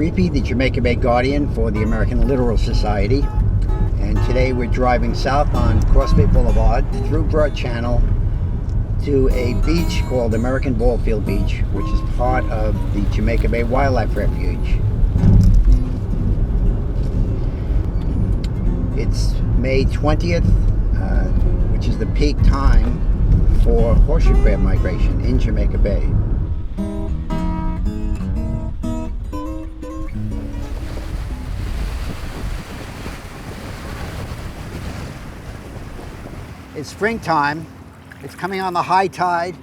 Reapy, the Jamaica Bay Guardian for the American Littoral Society. And today we're driving south on Cross Bay Boulevard through Broad Channel to a beach called American Ballfield Beach, which is part of the Jamaica Bay Wildlife Refuge. It's May 20th, which is the peak time for horseshoe crab migration in Jamaica Bay. It's springtime, it's coming on the high tide,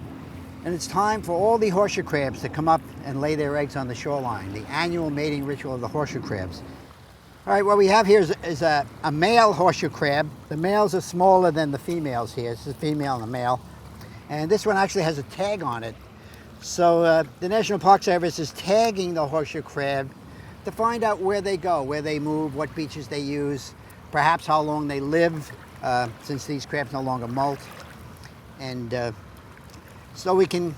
and it's time for all the horseshoe crabs to come up and lay their eggs on the shoreline, the annual mating ritual of the horseshoe crabs. All right, what we have here is a male horseshoe crab. The males are smaller than the females here. This is a female and a male. And this one actually has a tag on it. So the National Park Service is tagging the horseshoe crab to find out where they go, where they move, what beaches they use, perhaps how long they live, since these crabs no longer molt. And so we can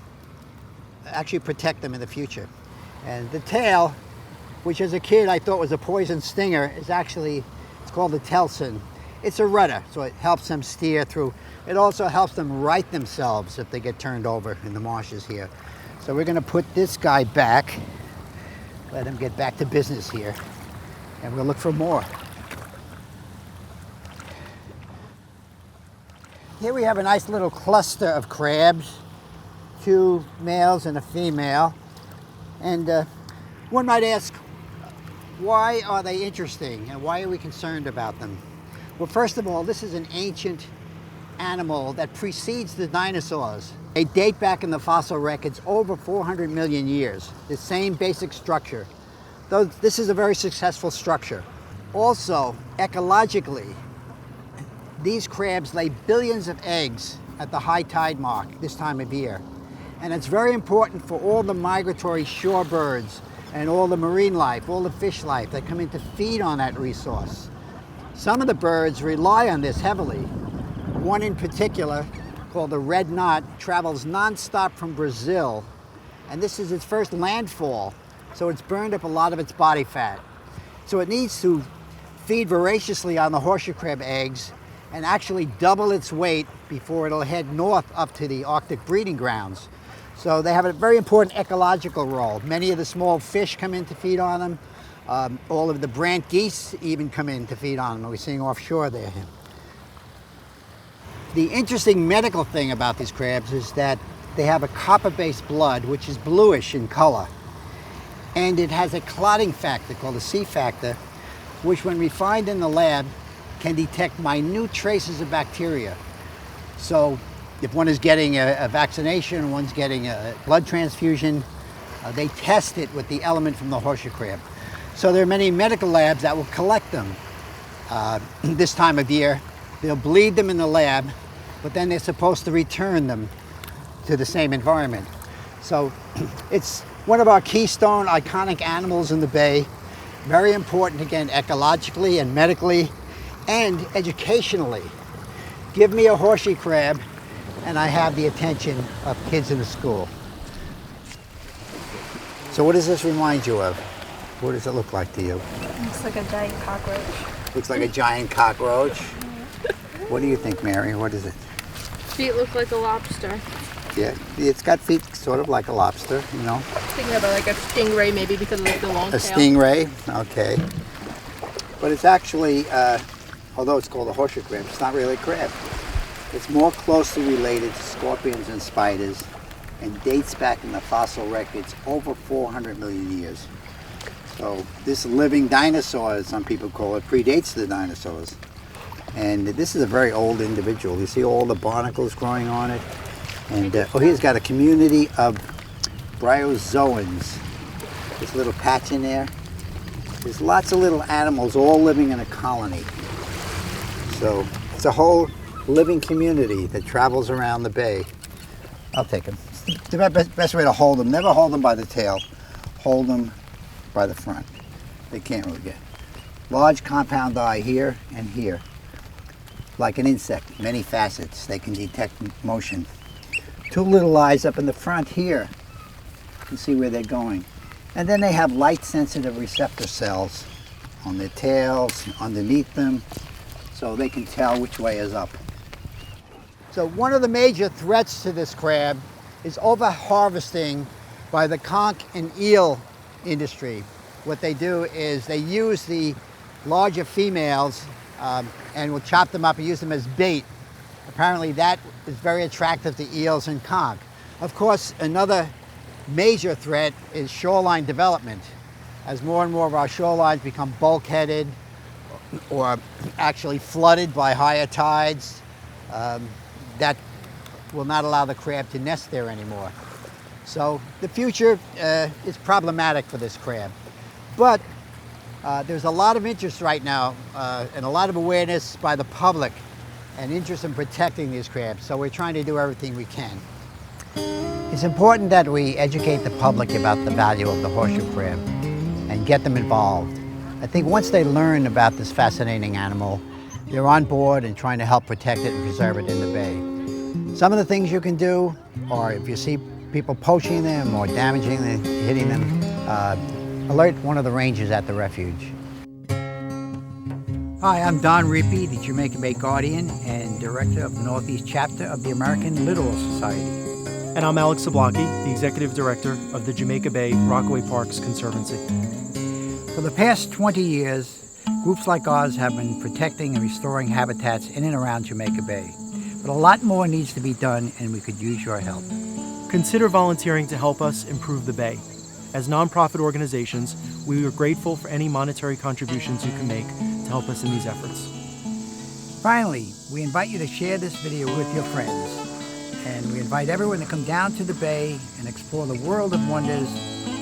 actually protect them in the future. And the tail, which as a kid I thought was a poison stinger, is actually, it's called the telson. It's a rudder, so it helps them steer through. It also helps them right themselves if they get turned over in the marshes here. So we're gonna put this guy back, let him get back to business here, and we'll look for more. Here we have a nice little cluster of crabs, two males and a female. And one might ask, why are they interesting and why are we concerned about them? Well, first of all, this is an ancient animal that precedes the dinosaurs. They date back in the fossil records over 400 million years, the same basic structure. Though this is a very successful structure. Also, ecologically, these crabs lay billions of eggs at the high tide mark this time of year. And it's very important for all the migratory shorebirds and all the marine life, all the fish life that come in to feed on that resource. Some of the birds rely on this heavily. One in particular, called the red knot, travels nonstop from Brazil. And this is its first landfall, so it's burned up a lot of its body fat. So it needs to feed voraciously on the horseshoe crab eggs and actually double its weight before it'll head north up to the Arctic breeding grounds. So they have a very important ecological role. Many of the small fish come in to feed on them. All of the brant geese even come in to feed on them. We're seeing offshore there. The interesting medical thing about these crabs is that they have a copper-based blood, which is bluish in color. And it has a clotting factor called a C factor, which when refined in the lab, can detect minute traces of bacteria. So if one is getting a vaccination, one's getting a blood transfusion, they test it with the element from the horseshoe crab. So there are many medical labs that will collect them this time of year. They'll bleed them in the lab, but then they're supposed to return them to the same environment. So it's one of our keystone iconic animals in the bay. Very important, again, ecologically and medically and educationally. Give me a horseshoe crab and I have the attention of kids in the school. So what does this remind you of? What does it look like to you? Looks like a giant cockroach. Looks like a giant cockroach. What do you think, Mary? What is it? Feet look like a lobster. Yeah, it's got feet sort of like a lobster, you know. Thinking about like a stingray maybe because of like the long tail. A stingray, okay. But it's actually, although it's called a horseshoe crab, it's not really a crab. It's more closely related to scorpions and spiders and dates back in the fossil records over 400 million years. So this living dinosaur, as some people call it, predates the dinosaurs. And this is a very old individual. You see all the barnacles growing on it. And he's got a community of bryozoans. This little patch in there. There's lots of little animals all living in a colony. So it's a whole living community that travels around the bay. I'll take them. It's the best way to hold them. Never hold them by the tail. Hold them by the front. They can't really get. Large compound eye here and here. Like an insect, many facets. They can detect motion. Two little eyes up in the front here. You can see where they're going. And then they have light-sensitive receptor cells on their tails, underneath them, so they can tell which way is up. So one of the major threats to this crab is over-harvesting by the conch and eel industry. What they do is they use the larger females and will chop them up and use them as bait. Apparently that is very attractive to eels and conch. Of course, another major threat is shoreline development. As more and more of our shorelines become bulkheaded or actually flooded by higher tides, that will not allow the crab to nest there anymore. So the future is problematic for this crab. But there's a lot of interest right now and a lot of awareness by the public and interest in protecting these crabs. So we're trying to do everything we can. It's important that we educate the public about the value of the horseshoe crab and get them involved. I think once they learn about this fascinating animal, they're on board and trying to help protect it and preserve it in the bay. Some of the things you can do are, if you see people poaching them or damaging them, hitting them, alert one of the rangers at the refuge. Hi, I'm Don Rippey, the Jamaica Bay Guardian and Director of the Northeast Chapter of the American Littoral Society. And I'm Alex Zablocki, the Executive Director of the Jamaica Bay Rockaway Parks Conservancy. For the past 20 years, groups like ours have been protecting and restoring habitats in and around Jamaica Bay. But a lot more needs to be done, and we could use your help. Consider volunteering to help us improve the Bay. As nonprofit organizations, we are grateful for any monetary contributions you can make to help us in these efforts. Finally, we invite you to share this video with your friends. And we invite everyone to come down to the bay and explore the world of wonders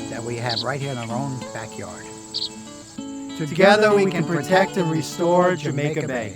that we have right here in our own backyard. Together we can protect and restore Jamaica Bay.